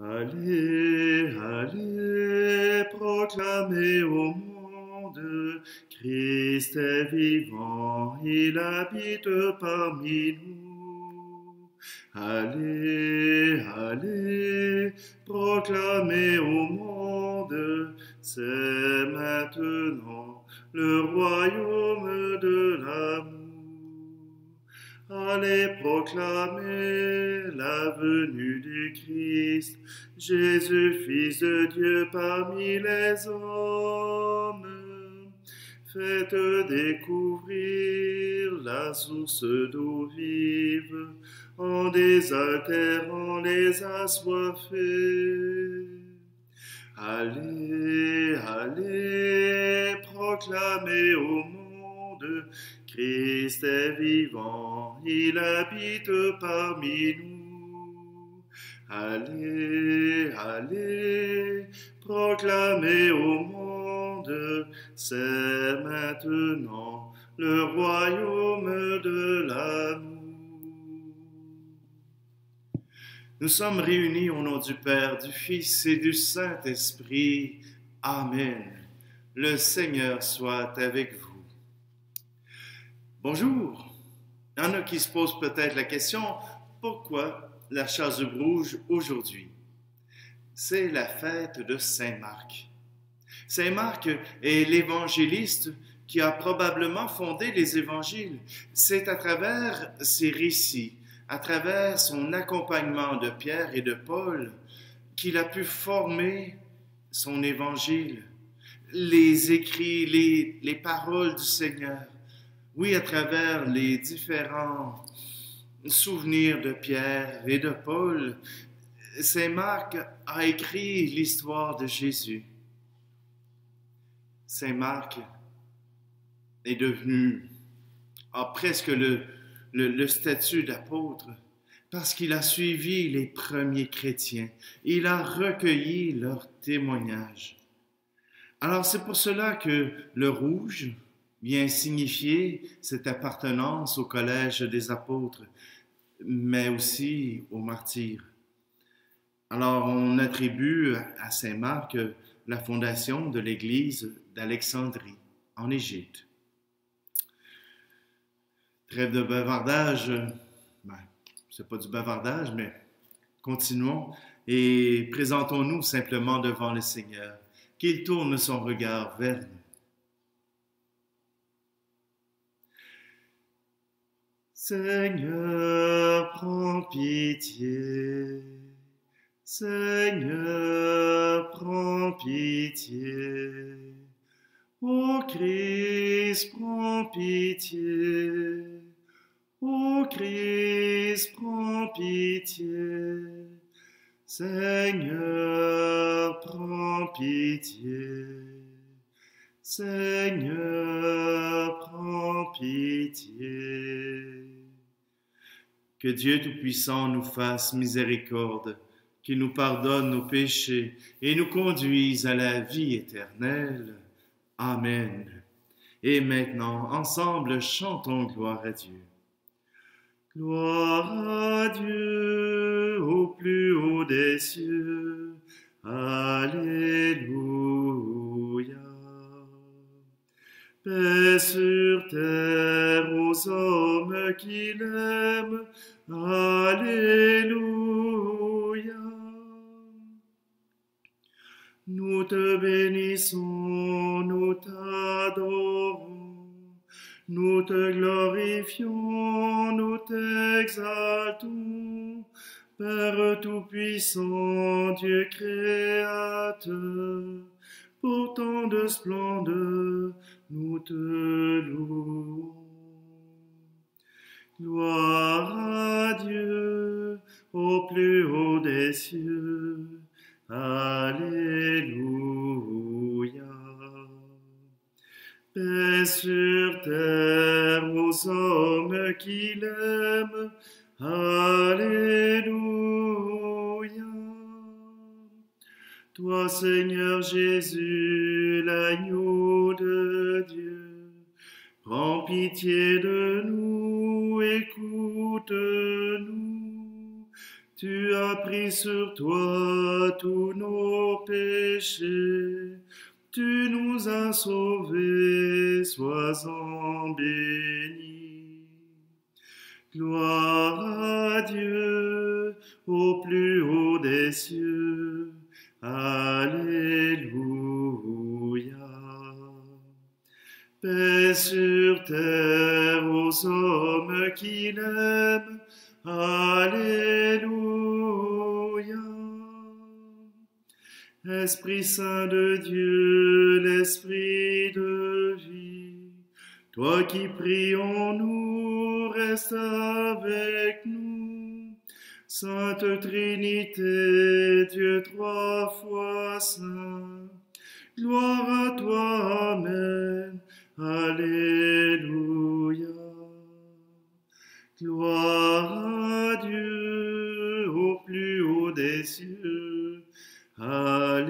Allez, allez, proclamez au monde, Christ est vivant, il habite parmi nous. Allez, allez, proclamez au monde, c'est maintenant le royaume de l'amour. Allez proclamer la venue du Christ, Jésus, Fils de Dieu parmi les hommes. Faites découvrir la source d'eau vive en désaltérant les assoiffés. Allez, allez, proclamez au monde, Christ est vivant, il habite parmi nous. Allez, allez, proclamez au monde, c'est maintenant le royaume de l'amour. Nous sommes réunis au nom du Père, du Fils et du Saint-Esprit. Amen. Le Seigneur soit avec vous. Bonjour. Il y en a qui se posent peut-être la question, pourquoi la chasuble rouge aujourd'hui? C'est la fête de Saint Marc. Saint Marc est l'évangéliste qui a probablement fondé les évangiles. C'est à travers ses récits, à travers son accompagnement de Pierre et de Paul, qu'il a pu former son évangile, les écrits, les paroles du Seigneur. Oui, à travers les différents souvenirs de Pierre et de Paul, Saint Marc a écrit l'histoire de Jésus. Saint Marc est devenu, a presque le statut d'apôtre parce qu'il a suivi les premiers chrétiens. Il a recueilli leurs témoignages. Alors c'est pour cela que le rouge vient signifier cette appartenance au collège des apôtres, mais aussi aux martyrs. Alors on attribue à Saint Marc la fondation de l'église d'Alexandrie, en Égypte. Trêve de bavardage, c'est pas du bavardage, mais continuons et présentons-nous simplement devant le Seigneur, qu'il tourne son regard vers nous. Seigneur, prends pitié. Seigneur, prends pitié. Ô Christ, prends pitié. Ô Christ, prends pitié. Seigneur, prends pitié. Seigneur, prends pitié. Que Dieu Tout-Puissant nous fasse miséricorde, qu'il nous pardonne nos péchés et nous conduise à la vie éternelle. Amen. Et maintenant, ensemble, chantons gloire à Dieu. Gloire à Dieu au plus haut des cieux. Alléluia. Paix sur terre aux hommes qui l'aiment. Alléluia. Nous te bénissons, nous t'adorons, nous te glorifions, nous t'exaltons, Père Tout-Puissant, Dieu Créateur, pour tant de splendeur, nous te louons. Gloire à Dieu au plus haut des cieux. Alléluia. Paix sur terre aux hommes qui l'aiment. Alléluia. Toi, Seigneur Jésus, l'agneau de Dieu, prends pitié de nous, écoute-nous. Tu as pris sur toi tous nos péchés. Tu nous as sauvés, sois-en béni. Gloire à Dieu au plus haut des cieux. Alléluia. Paix sur terre aux hommes qui l'aiment. Alléluia. Esprit Saint de Dieu, l'Esprit de vie, toi qui pries en nous, reste avec nous. Sainte Trinité, Dieu trois fois saint, gloire à toi, Amen. Alléluia. Gloire à Dieu au plus haut des cieux. Alléluia.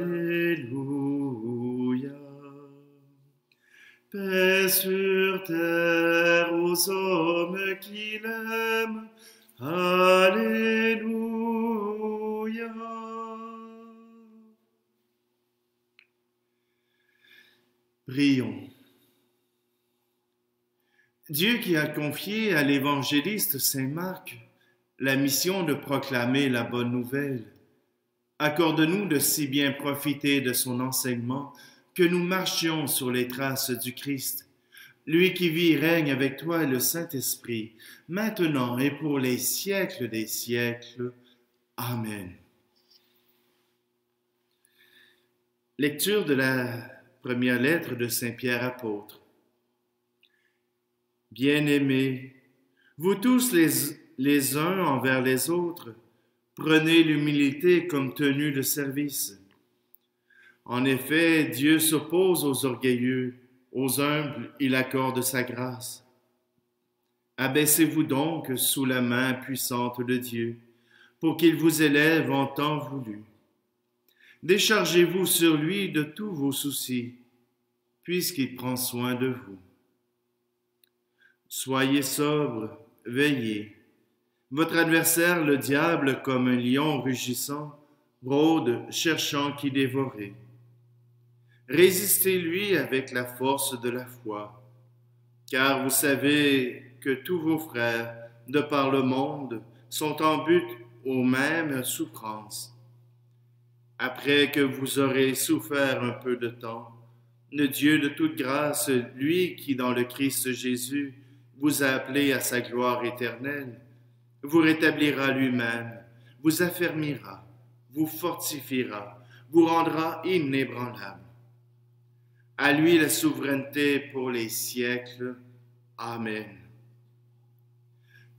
Paix sur terre aux hommes qui l'aiment. Alléluia. Prions. Dieu qui a confié à l'évangéliste Saint Marc la mission de proclamer la bonne nouvelle, accorde-nous de si bien profiter de son enseignement que nous marchions sur les traces du Christ, lui qui vit et règne avec toi et le Saint-Esprit, maintenant et pour les siècles des siècles. Amen. Lecture de la première lettre de Saint Pierre apôtre. Bien-aimés, vous tous les uns envers les autres, prenez l'humilité comme tenue de service. En effet, Dieu s'oppose aux orgueilleux, aux humbles, il accorde sa grâce. Abaissez-vous donc sous la main puissante de Dieu, pour qu'il vous élève en temps voulu. Déchargez-vous sur lui de tous vos soucis, puisqu'il prend soin de vous. Soyez sobres, veillez. Votre adversaire, le diable, comme un lion rugissant, rôde, cherchant qui dévorer. Résistez-lui avec la force de la foi, car vous savez que tous vos frères, de par le monde, sont en but aux mêmes souffrances. Après que vous aurez souffert un peu de temps, le Dieu de toute grâce, lui qui dans le Christ Jésus vous a appelé à sa gloire éternelle, vous rétablira lui-même, vous affermira, vous fortifiera, vous rendra inébranlable. À lui la souveraineté pour les siècles. Amen.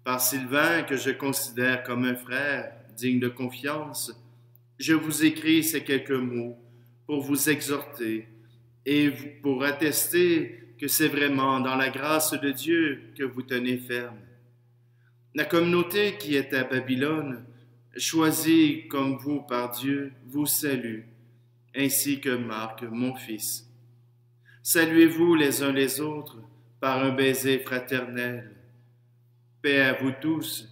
Par Sylvain, que je considère comme un frère digne de confiance, je vous écris ces quelques mots pour vous exhorter et pour attester que c'est vraiment dans la grâce de Dieu que vous tenez ferme. La communauté qui est à Babylone, choisie comme vous par Dieu, vous salue, ainsi que Marc, mon fils. Saluez-vous les uns les autres par un baiser fraternel. Paix à vous tous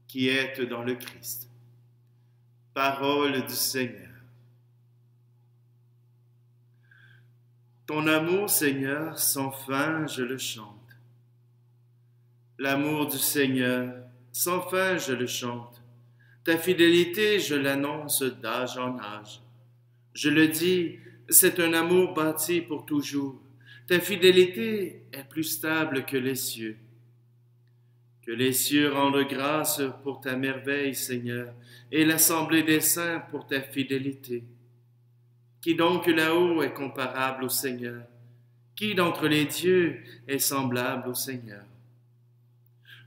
qui êtes dans le Christ. Parole du Seigneur. Ton amour, Seigneur, sans fin, je le chante. L'amour du Seigneur, sans fin, je le chante. Ta fidélité, je l'annonce d'âge en âge. Je le dis, c'est un amour bâti pour toujours. Ta fidélité est plus stable que les cieux. Que les cieux rendent grâce pour ta merveille, Seigneur, et l'assemblée des saints pour ta fidélité. Qui donc là-haut est comparable au Seigneur? Qui d'entre les dieux est semblable au Seigneur?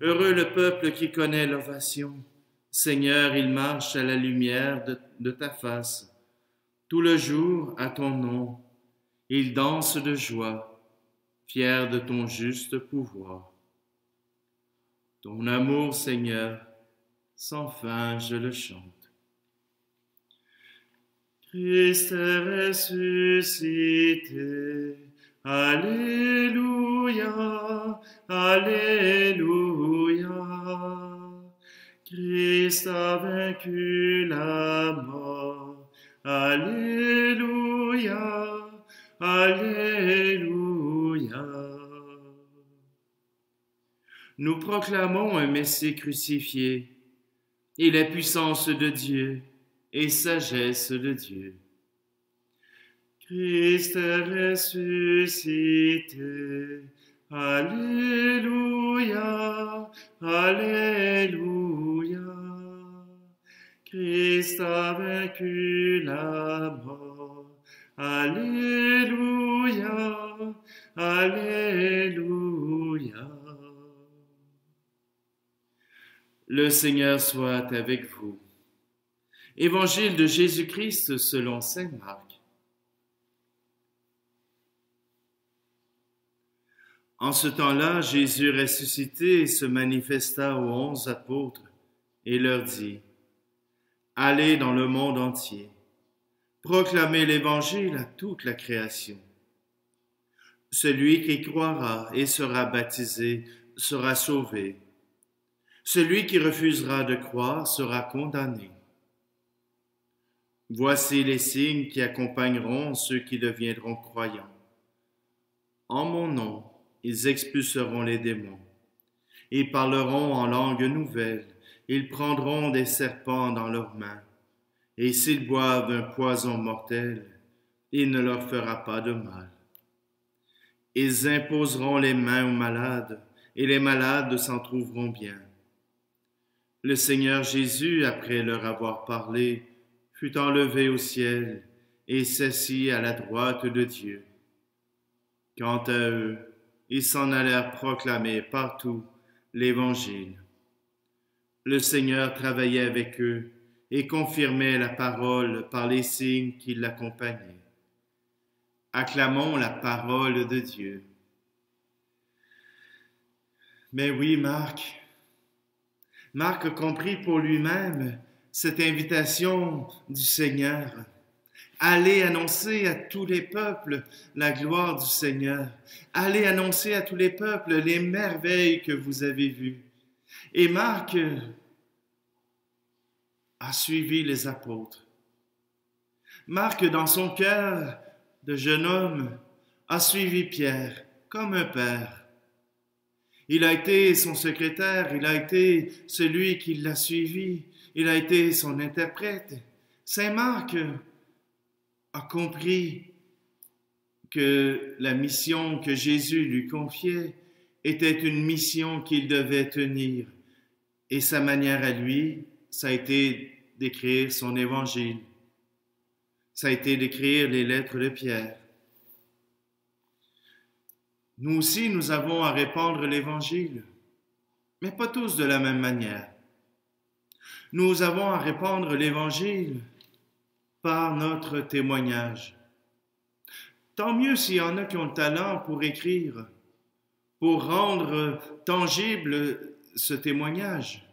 Heureux le peuple qui connaît l'ovation. Seigneur, il marche à la lumière de ta face. Tout le jour, à ton nom, il danse de joie, fier de ton juste pouvoir. Ton amour, Seigneur, sans fin je le chante. Christ est ressuscité, Alléluia, Alléluia. Christ a vaincu la mort. Alléluia, Alléluia. Nous proclamons un Messie crucifié. Il est puissance de Dieu et sagesse de Dieu. Christ est ressuscité. Alléluia, Alléluia. Christ a vaincu la mort. Alléluia, Alléluia. Le Seigneur soit avec vous. Évangile de Jésus-Christ selon saint Marc. En ce temps-là, Jésus ressuscité se manifesta aux 11 apôtres et leur dit: Allez dans le monde entier, proclamez l'Évangile à toute la création. Celui qui croira et sera baptisé sera sauvé. Celui qui refusera de croire sera condamné. Voici les signes qui accompagneront ceux qui deviendront croyants. En mon nom, ils expulseront les démons. Ils parleront en langue nouvelle. Ils prendront des serpents dans leurs mains. Et s'ils boivent un poison mortel, il ne leur fera pas de mal. Ils imposeront les mains aux malades, et les malades s'en trouveront bien. Le Seigneur Jésus, après leur avoir parlé, fut enlevé au ciel et s'assit à la droite de Dieu. Quant à eux, ils s'en allèrent proclamer partout l'Évangile. Le Seigneur travaillait avec eux et confirmait la parole par les signes qui l'accompagnaient. Acclamons la parole de Dieu. Mais oui, Marc comprit pour lui-même cette invitation du Seigneur. Allez annoncer à tous les peuples la gloire du Seigneur. Allez annoncer à tous les peuples les merveilles que vous avez vues. Et Marc a suivi les apôtres. Marc, dans son cœur de jeune homme, a suivi Pierre comme un père. Il a été son secrétaire, il a été celui qui l'a suivi, il a été son interprète. Saint Marc a compris que la mission que Jésus lui confiait était une mission qu'il devait tenir. Et sa manière à lui, ça a été d'écrire son évangile. Ça a été d'écrire les lettres de Pierre. Nous aussi, nous avons à répandre l'évangile, mais pas tous de la même manière. Nous avons à répandre l'évangile par notre témoignage. Tant mieux s'il y en a qui ont le talent pour écrire, pour rendre tangible ce témoignage.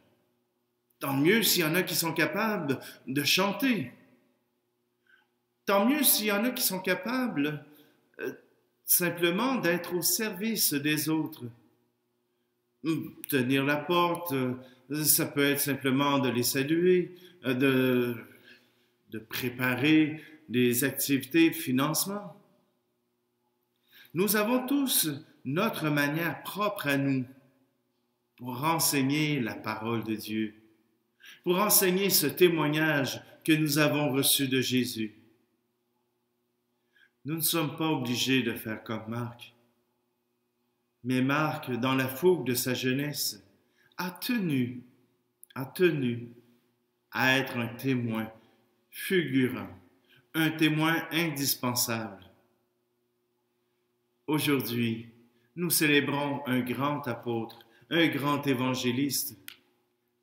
Tant mieux s'il y en a qui sont capables de chanter. Tant mieux s'il y en a qui sont capables simplement d'être au service des autres. Tenir la porte, ça peut être simplement de les saluer, de préparer des activités de financement. Nous avons tous notre manière propre à nous pour enseigner la parole de Dieu, pour enseigner ce témoignage que nous avons reçu de Jésus. Nous ne sommes pas obligés de faire comme Marc. Mais Marc, dans la fougue de sa jeunesse, a tenu à être un témoin fulgurant, un témoin indispensable. Aujourd'hui, nous célébrons un grand apôtre, un grand évangéliste.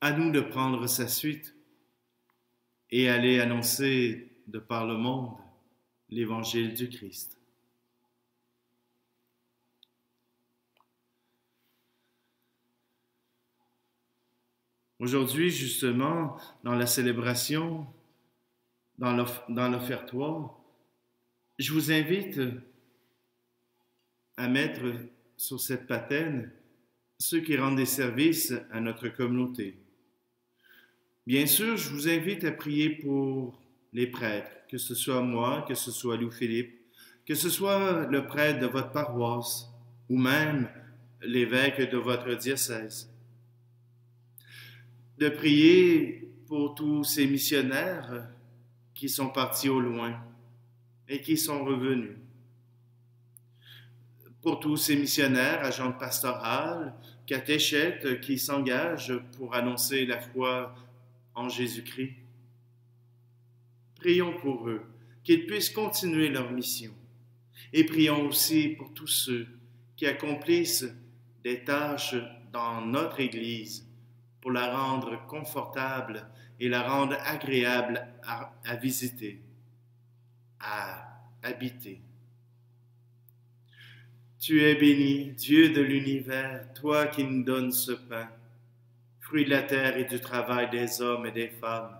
À nous de prendre sa suite et aller annoncer de par le monde l'évangile du Christ. Aujourd'hui, justement, dans la célébration, dans l'offertoire, je vous invite à mettre sur cette patène ceux qui rendent des services à notre communauté. Bien sûr, je vous invite à prier pour les prêtres, que ce soit moi, que ce soit Louis-Philippe, que ce soit le prêtre de votre paroisse ou même l'évêque de votre diocèse. De prier pour tous ces missionnaires qui sont partis au loin et qui sont revenus. Pour tous ces missionnaires, agents pastoraux, catéchètes qui s'engagent pour annoncer la foi en Jésus-Christ. Prions pour eux, qu'ils puissent continuer leur mission. Et prions aussi pour tous ceux qui accomplissent des tâches dans notre Église pour la rendre confortable et la rendre agréable à visiter, à habiter. Tu es béni, Dieu de l'univers, toi qui nous donnes ce pain, fruit de la terre et du travail des hommes et des femmes.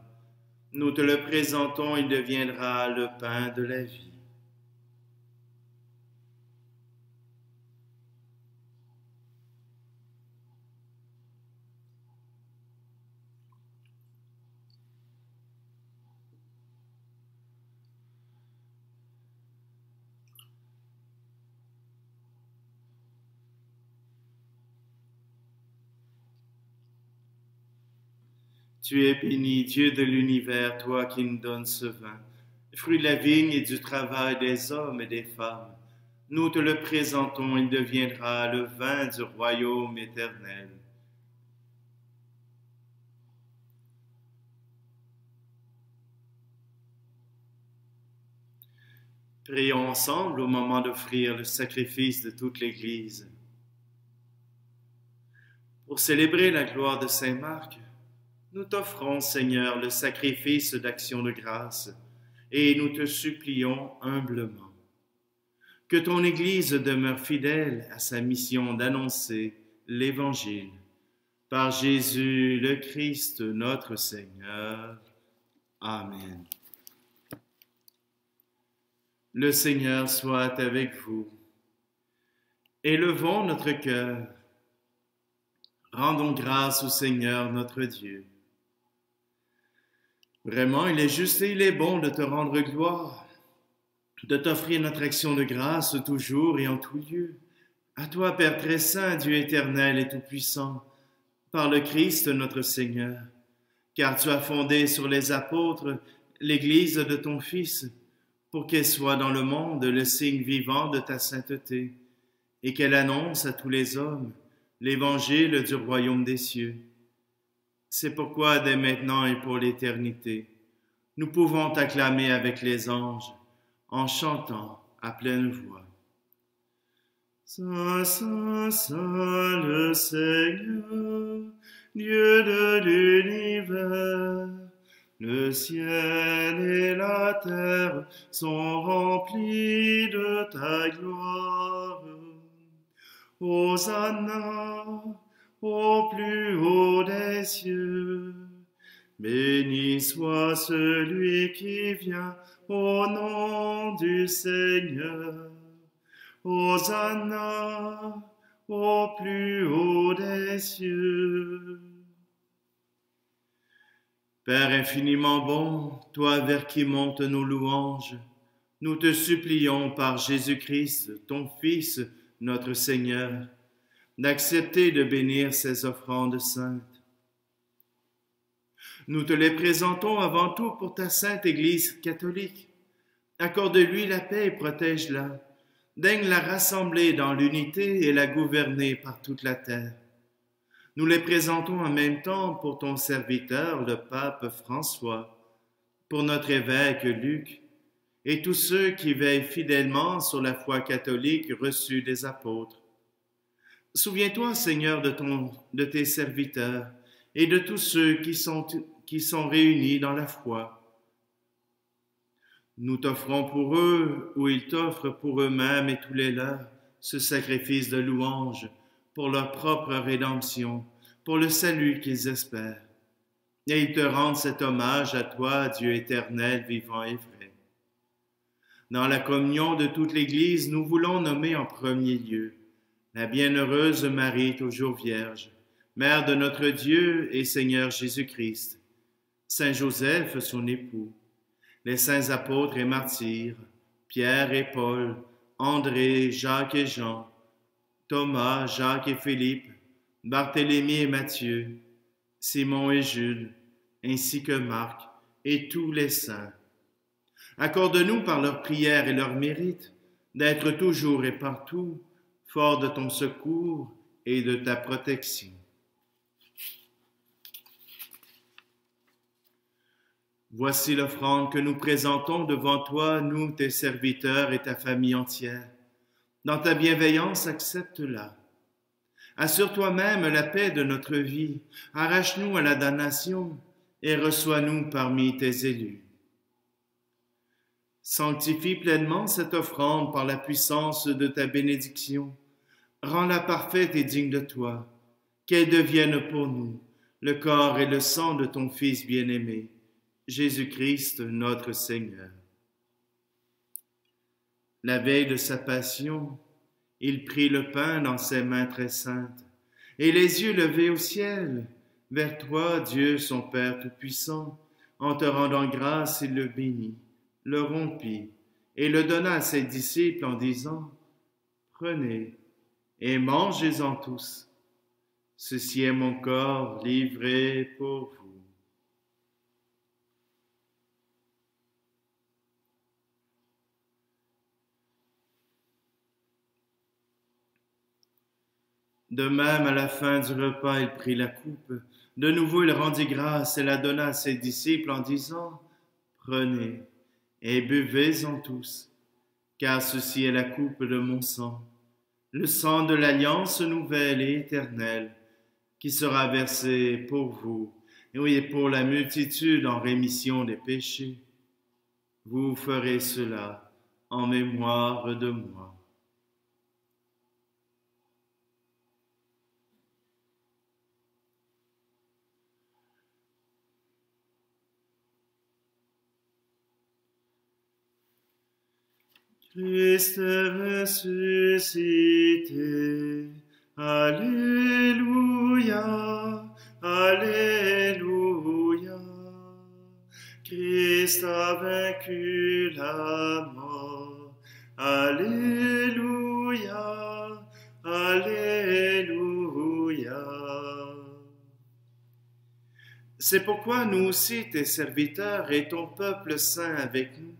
Nous te le présentons, il deviendra le pain de la vie. Tu es béni, Dieu de l'univers, toi qui nous donnes ce vin, fruit de la vigne et du travail des hommes et des femmes. Nous te le présentons, il deviendra le vin du royaume éternel. Prions ensemble au moment d'offrir le sacrifice de toute l'Église. Pour célébrer la gloire de Saint Marc, nous t'offrons, Seigneur, le sacrifice d'action de grâce et nous te supplions humblement que ton Église demeure fidèle à sa mission d'annoncer l'Évangile. Par Jésus le Christ, notre Seigneur. Amen. Le Seigneur soit avec vous. Élevons notre cœur. Rendons grâce au Seigneur notre Dieu. Vraiment, il est juste et il est bon de te rendre gloire, de t'offrir notre action de grâce toujours et en tout lieu. À toi, Père très saint, Dieu éternel et tout-puissant, par le Christ notre Seigneur, car tu as fondé sur les apôtres l'Église de ton Fils, pour qu'elle soit dans le monde le signe vivant de ta sainteté, et qu'elle annonce à tous les hommes l'Évangile du royaume des cieux. C'est pourquoi, dès maintenant et pour l'éternité, nous pouvons t'acclamer avec les anges, en chantant à pleine voix. Saint, Saint, Saint le Seigneur, Dieu de l'univers, le ciel et la terre sont remplis de ta gloire. Hosanna au plus haut des cieux. Béni soit celui qui vient au nom du Seigneur. Hosanna au plus haut des cieux. Père infiniment bon, toi vers qui montent nos louanges, nous te supplions par Jésus-Christ, ton Fils, notre Seigneur, d'accepter de bénir ces offrandes saintes. Nous te les présentons avant tout pour ta sainte Église catholique. Accorde-lui la paix et protège-la. Daigne la rassembler dans l'unité et la gouverner par toute la terre. Nous les présentons en même temps pour ton serviteur, le pape François, pour notre évêque Luc, et tous ceux qui veillent fidèlement sur la foi catholique reçue des apôtres. Souviens-toi, Seigneur, de tes serviteurs et de tous ceux qui sont réunis dans la foi. Nous t'offrons pour eux, ou ils t'offrent pour eux-mêmes et tous les leurs, ce sacrifice de louange pour leur propre rédemption, pour le salut qu'ils espèrent. Et ils te rendent cet hommage à toi, Dieu éternel, vivant et vrai. Dans la communion de toute l'Église, nous voulons nommer en premier lieu la bienheureuse Marie, toujours Vierge, Mère de notre Dieu et Seigneur Jésus-Christ, Saint Joseph, son époux, les saints apôtres et martyrs, Pierre et Paul, André, Jacques et Jean, Thomas, Jacques et Philippe, Barthélemy et Matthieu, Simon et Jules, ainsi que Marc et tous les saints. Accorde-nous par leurs prières et leurs mérites d'être toujours et partout forts de ton secours et de ta protection. Voici l'offrande que nous présentons devant toi, nous, tes serviteurs et ta famille entière. Dans ta bienveillance, accepte-la. Assure toi-même la paix de notre vie, arrache-nous à la damnation et reçois-nous parmi tes élus. Sanctifie pleinement cette offrande par la puissance de ta bénédiction. Rends-la parfaite et digne de toi, qu'elle devienne pour nous le corps et le sang de ton Fils bien-aimé, Jésus-Christ notre Seigneur. La veille de sa passion, il prit le pain dans ses mains très saintes, et les yeux levés au ciel, vers toi, Dieu son Père Tout-Puissant, en te rendant grâce, il le bénit, le rompit, et le donna à ses disciples en disant, « Prenez et mangez-en tous, ceci est mon corps livré pour vous. » De même, à la fin du repas, il prit la coupe. De nouveau, il rendit grâce et la donna à ses disciples en disant, « Prenez et buvez-en tous, car ceci est la coupe de mon sang, le sang de l'alliance nouvelle et éternelle, qui sera versé pour vous et pour la multitude en rémission des péchés. Vous ferez cela en mémoire de moi. » Christ est ressuscité, Alléluia, Alléluia. Christ a vaincu la mort, Alléluia, Alléluia. C'est pourquoi nous aussi, tes serviteurs et ton peuple saint avec nous,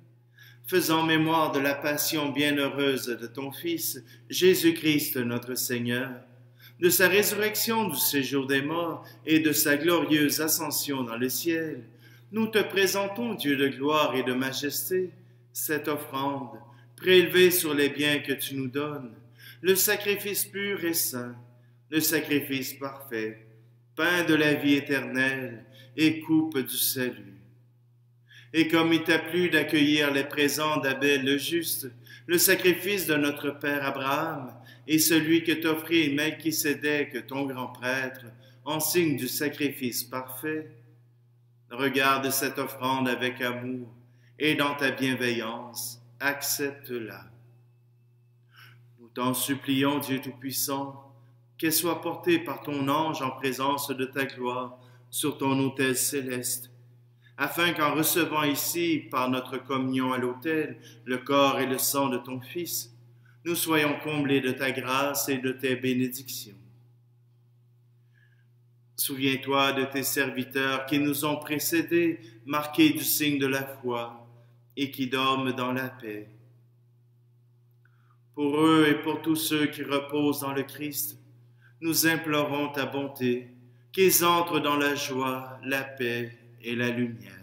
faisant mémoire de la passion bienheureuse de ton Fils, Jésus-Christ notre Seigneur, de sa résurrection du séjour des morts et de sa glorieuse ascension dans le ciel, nous te présentons, Dieu de gloire et de majesté, cette offrande, prélevée sur les biens que tu nous donnes, le sacrifice pur et saint, le sacrifice parfait, pain de la vie éternelle et coupe du salut. Et comme il t'a plu d'accueillir les présents d'Abel le juste, le sacrifice de notre père Abraham et celui que t'offrit Melchisédek, ton grand prêtre, en signe du sacrifice parfait, regarde cette offrande avec amour et dans ta bienveillance, accepte-la. Nous t'en supplions, Dieu Tout-Puissant, qu'elle soit portée par ton ange en présence de ta gloire sur ton autel céleste, afin qu'en recevant ici, par notre communion à l'autel, le corps et le sang de ton Fils, nous soyons comblés de ta grâce et de tes bénédictions. Souviens-toi de tes serviteurs qui nous ont précédés, marqués du signe de la foi, et qui dorment dans la paix. Pour eux et pour tous ceux qui reposent dans le Christ, nous implorons ta bonté, qu'ils entrent dans la joie, la paix et la lumière.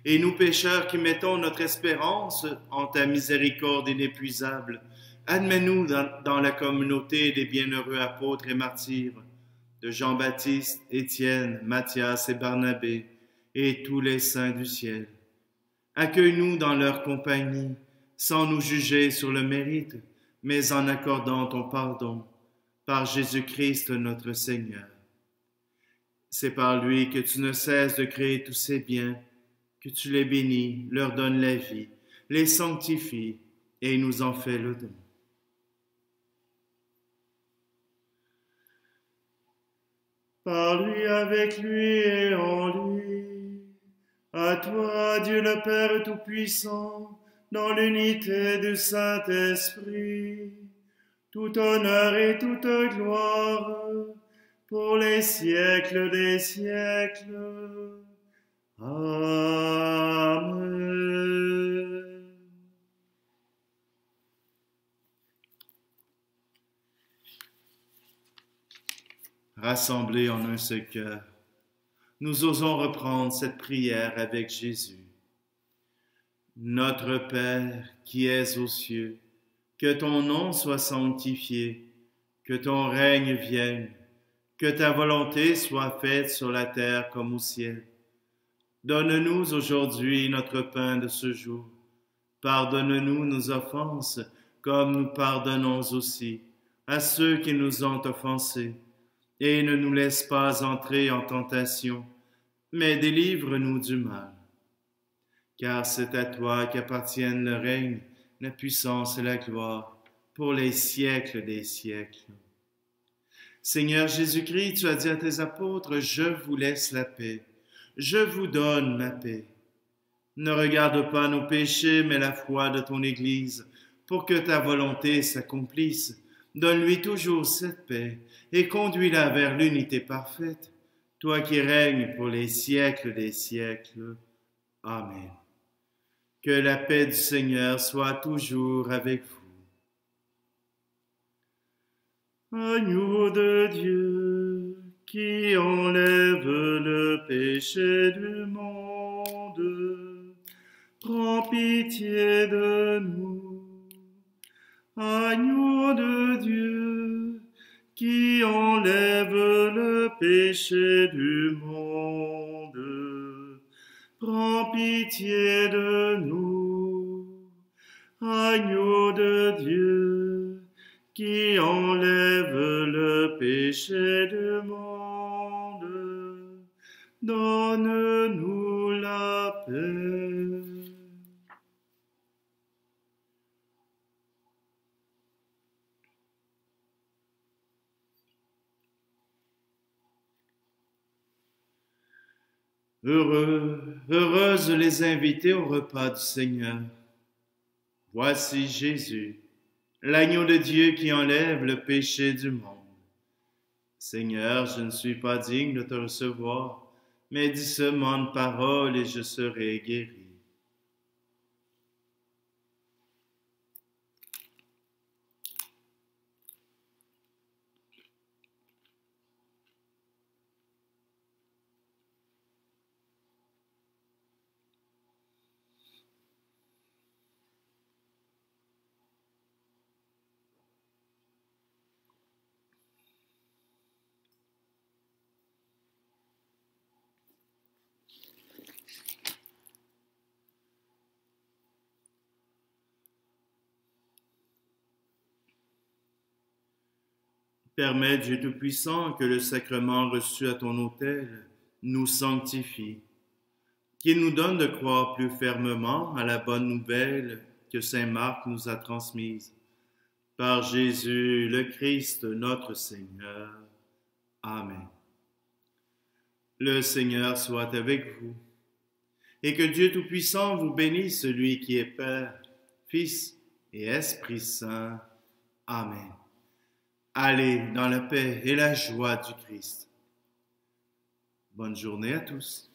Et nous pécheurs qui mettons notre espérance en ta miséricorde inépuisable, admets-nous dans la communauté des bienheureux apôtres et martyrs, de Jean-Baptiste, Étienne, Matthias et Barnabé, et tous les saints du ciel. Accueille-nous dans leur compagnie, sans nous juger sur le mérite, mais en accordant ton pardon, par Jésus-Christ notre Seigneur. C'est par lui que tu ne cesses de créer tous ces biens, que tu les bénis, leur donnes la vie, les sanctifies et nous en fais le don. par lui, avec lui et en lui. À toi, Dieu le Père Tout-Puissant, dans l'unité du Saint-Esprit, tout honneur et toute gloire, pour les siècles des siècles. Amen. Rassemblés en un seul cœur, nous osons reprendre cette prière avec Jésus. Notre Père qui es aux cieux, que ton nom soit sanctifié, que ton règne vienne, que ta volonté soit faite sur la terre comme au ciel. Donne-nous aujourd'hui notre pain de ce jour. Pardonne-nous nos offenses, comme nous pardonnons aussi à ceux qui nous ont offensés. Et ne nous laisse pas entrer en tentation, mais délivre-nous du mal. Car c'est à toi qu'appartiennent le règne, la puissance et la gloire, pour les siècles des siècles. Seigneur Jésus-Christ, tu as dit à tes apôtres, « Je vous laisse la paix, je vous donne ma paix. » Ne regarde pas nos péchés, mais la foi de ton Église, pour que ta volonté s'accomplisse. Donne-lui toujours cette paix et conduis-la vers l'unité parfaite, toi qui règnes pour les siècles des siècles. Amen. Que la paix du Seigneur soit toujours avec vous. Agneau de Dieu, qui enlève le péché du monde, prends pitié de nous. Agneau de Dieu, qui enlève le péché du monde, prends pitié de nous. Agneau de Dieu, qui enlève le péché du monde, donne-nous la paix. Heureuses les invités au repas du Seigneur. Voici Jésus, l'agneau de Dieu qui enlève le péché du monde. Seigneur, je ne suis pas digne de te recevoir, mais dis seulement une parole et je serai guéri. Permets, Dieu Tout-Puissant, que le sacrement reçu à ton autel nous sanctifie, qu'il nous donne de croire plus fermement à la bonne nouvelle que saint Marc nous a transmise. Par Jésus le Christ, notre Seigneur. Amen. Le Seigneur soit avec vous, et que Dieu Tout-Puissant vous bénisse, celui qui est Père, Fils et Esprit Saint. Amen. Allez dans la paix et la joie du Christ. Bonne journée à tous.